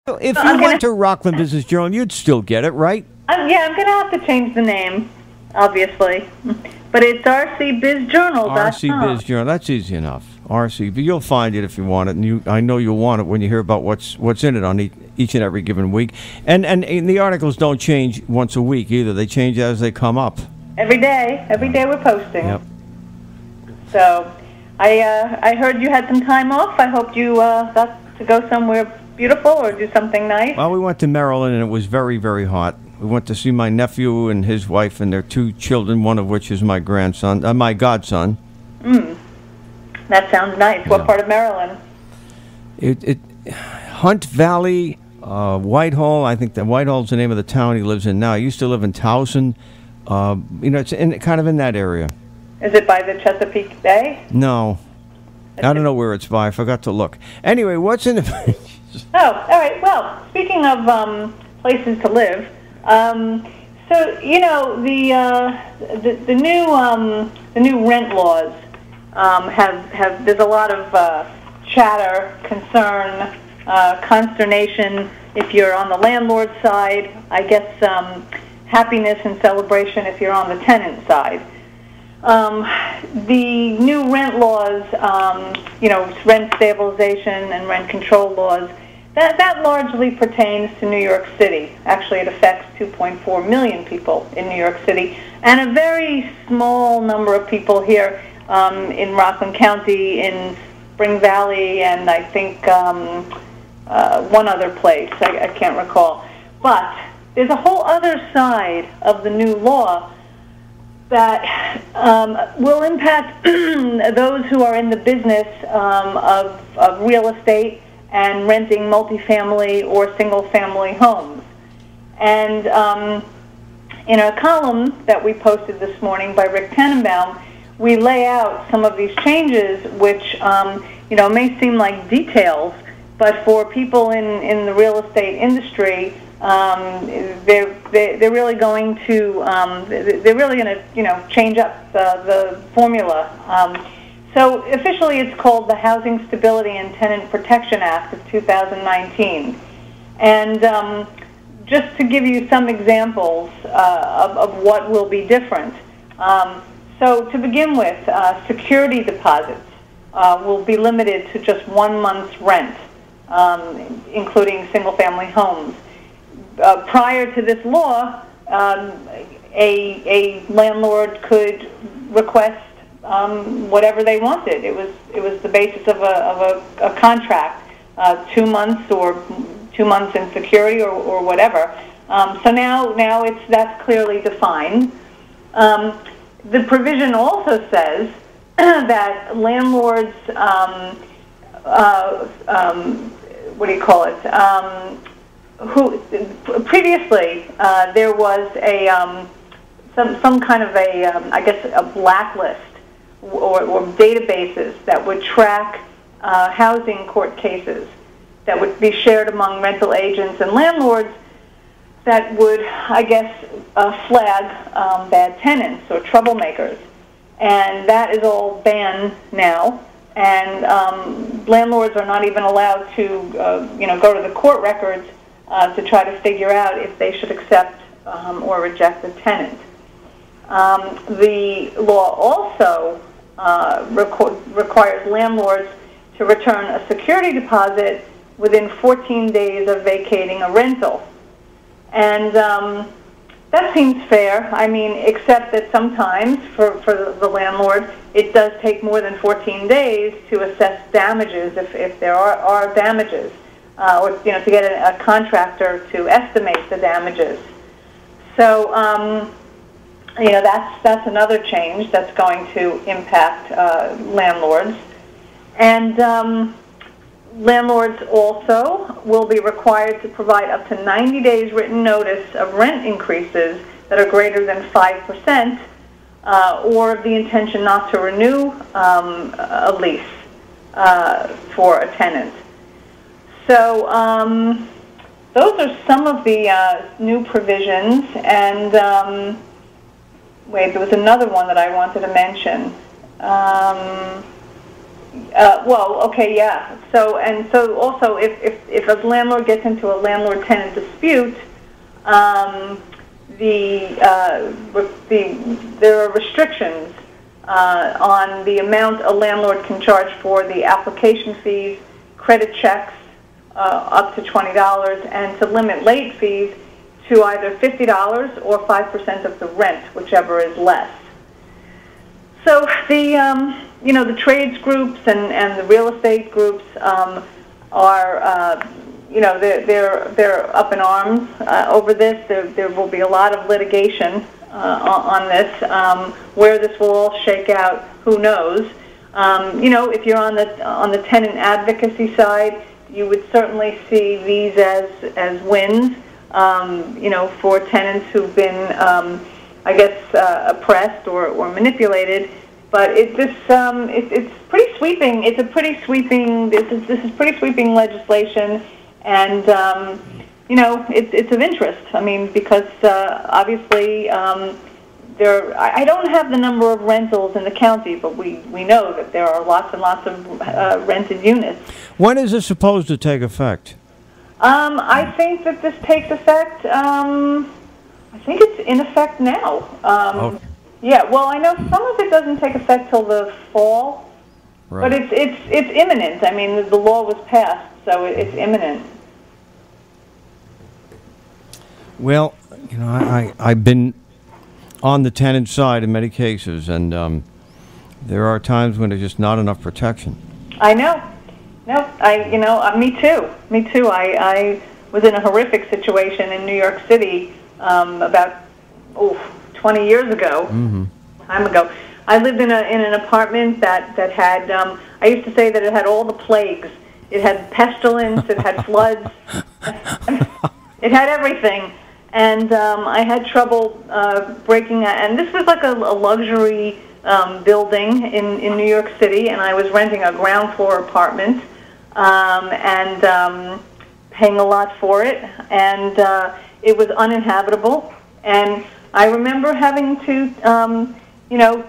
If you went to Rockland Business Journal, you'd still get it, right? Yeah, I'm going to have to change the name, obviously. But it's rcbizjournal.com. RC Biz Journal. That's easy enough. RC. You'll find it if you want it, and I know you'll want it when you hear about what's in it on each and every given week. And the articles don't change once a week either. They change as they come up. Every day we're posting. Yep. So, I heard you had some time off. I hope you got to go somewhere beautiful or do something nice. Well, we went to Maryland, and it was very, very hot. We went to see my nephew and his wife and their 2 children, one of which is my grandson, my godson. That sounds nice. What part of Maryland? Hunt Valley, Whitehall. I think that Whitehall's the name of the town he lives in now. He used to live in Towson. It's kind of in that area. Is it by the Chesapeake Bay? No. I don't know where it's by. I forgot to look. Anyway, what's in the... Oh, all right. Well, speaking of places to live, so the new rent laws have there's a lot of chatter, concern, consternation. If you're on the landlord side, I guess happiness and celebration if you're on the tenant side. The new rent laws, rent stabilization and rent control laws, that largely pertains to New York City. Actually, it affects 2.4 million people in New York City, and a very small number of people here in Rockland County, in Spring Valley, and I think one other place. I can't recall. But there's a whole other side of the new law that will impact those who are in the business of real estate and renting multifamily or single-family homes. And in a column that we posted this morning by Rick Tannenbaum, we lay out some of these changes, which may seem like details, but for people in the real estate industry, they're really going to change up the formula. So officially, it's called the Housing Stability and Tenant Protection Act of 2019, and just to give you some examples of what will be different. So to begin with, security deposits will be limited to just 1 month's rent, including single-family homes. Prior to this law, a landlord could request whatever they wanted. It was the basis of a contract, 2 months or 2 months in security or whatever. So now that's clearly defined. The provision also says that landlords, who previously there was some kind of a blacklist or databases that would track housing court cases that would be shared among rental agents and landlords that would, flag bad tenants or troublemakers. And that is all banned now. And landlords are not even allowed to, go to the court records to try to figure out if they should accept or reject a tenant. The law also requires landlords to return a security deposit within 14 days of vacating a rental. And that seems fair. I mean, except that sometimes for the landlord, it does take more than 14 days to assess damages if there are damages, or to get a contractor to estimate the damages. So that's another change that's going to impact landlords. And landlords also will be required to provide up to 90 days written notice of rent increases that are greater than 5%, or the intention not to renew a lease for a tenant. So those are some of the new provisions. And there was another one that I wanted to mention. Well, okay, yeah. So also, if a landlord gets into a landlord-tenant dispute, there are restrictions on the amount a landlord can charge for the application fees, credit checks up to $20, and to limit late fees to either $50 or 5% of the rent, whichever is less. So the trades groups and the real estate groups are they're up in arms over this. There will be a lot of litigation on this. Where this will all shake out, who knows? If you're on the tenant advocacy side, you would certainly see these as wins. For tenants who've been, oppressed or manipulated. But it's pretty sweeping. It's a pretty sweeping. This is pretty sweeping legislation, and it's of interest. I mean, because obviously I don't have the number of rentals in the county, but we know that there are lots and lots of rented units. When is this supposed to take effect? I think that this takes effect. I think it's in effect now. Okay. Yeah. Well, I know some of it doesn't take effect till the fall, right. But it's imminent. I mean, the law was passed, so it's imminent. Well, I've been on the tenant side in many cases, and there are times when there's just not enough protection. I know. No, me too. Me too. I was in a horrific situation in New York City about 20 years ago. Mm-hmm. Time ago. I lived in an apartment that had. I used to say that it had all the plagues. It had pestilence. It had floods. It had everything. And I had trouble breaking. And this was like a luxury building in New York City, and I was renting a ground floor apartment. And paying a lot for it, and it was uninhabitable. And I remember having to,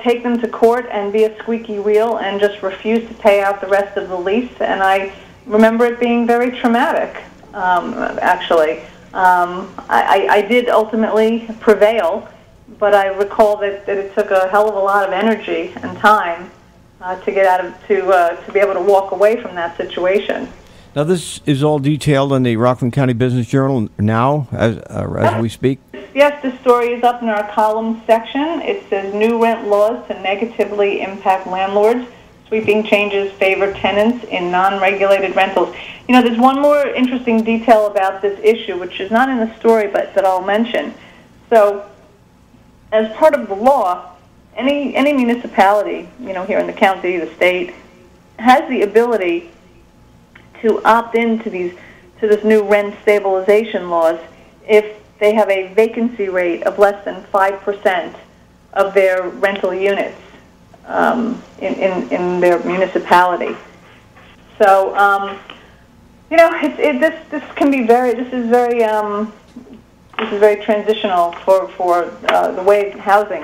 take them to court and be a squeaky wheel and just refuse to pay out the rest of the lease. And I remember it being very traumatic, actually. I did ultimately prevail, but I recall that it took a hell of a lot of energy and time to get out of to be able to walk away from that situation. Now, this is all detailed in the Rockland County Business Journal now, as we speak. Yes, the story is up in our column section. It says new rent laws to negatively impact landlords. Sweeping changes favor tenants in non-regulated rentals. There's one more interesting detail about this issue, which is not in the story, but that I'll mention. So, as part of the law, any municipality, here in the county, the state, has the ability to opt into this new rent stabilization laws if they have a vacancy rate of less than 5% of their rental units in their municipality. So, this can be this is very transitional for the way housing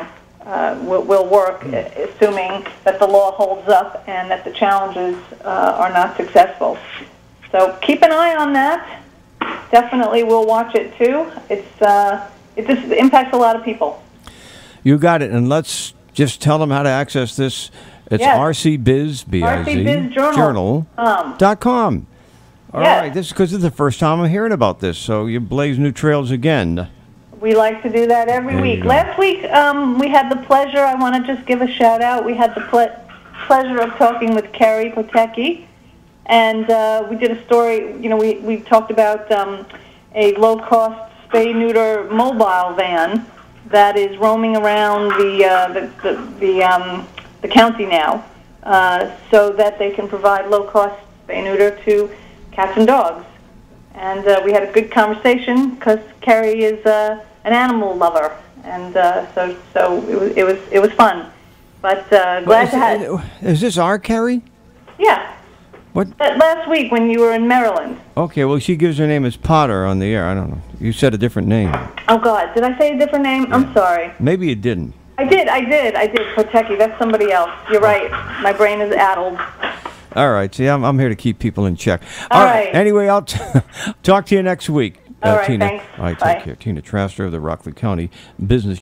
will work, assuming that the law holds up and that the challenges are not successful. So keep an eye on that. Definitely, we'll watch it too. It just impacts a lot of people. You got it, and let's just tell them how to access this. It's RCBiz, B-I-Z, journal.com. All right, this is because it's the first time I'm hearing about this, so you blaze new trails again. We like to do that every week. Last week, we had the pleasure, I want to just give a shout out, we had the pleasure of talking with Carrie Potecki, and we did a story, we talked about a low-cost spay-neuter mobile van that is roaming around the county now, so that they can provide low-cost spay-neuter to cats and dogs. And we had a good conversation because Carrie is an animal lover, and so it was fun. But glad to have. Is this our Carrie? Yeah. What? Last week when you were in Maryland. Okay, well, she gives her name as Potter on the air. I don't know. You said a different name. Oh, God. Did I say a different name? Yeah. I'm sorry. Maybe you didn't. I did. Potecki. That's somebody else. You're right. My brain is addled. All right. See, I'm here to keep people in check. All right. Anyway, I'll talk to you next week. All right, Tina. thanks. All right, Bye. take care. Tina Traster of the Rockland County Business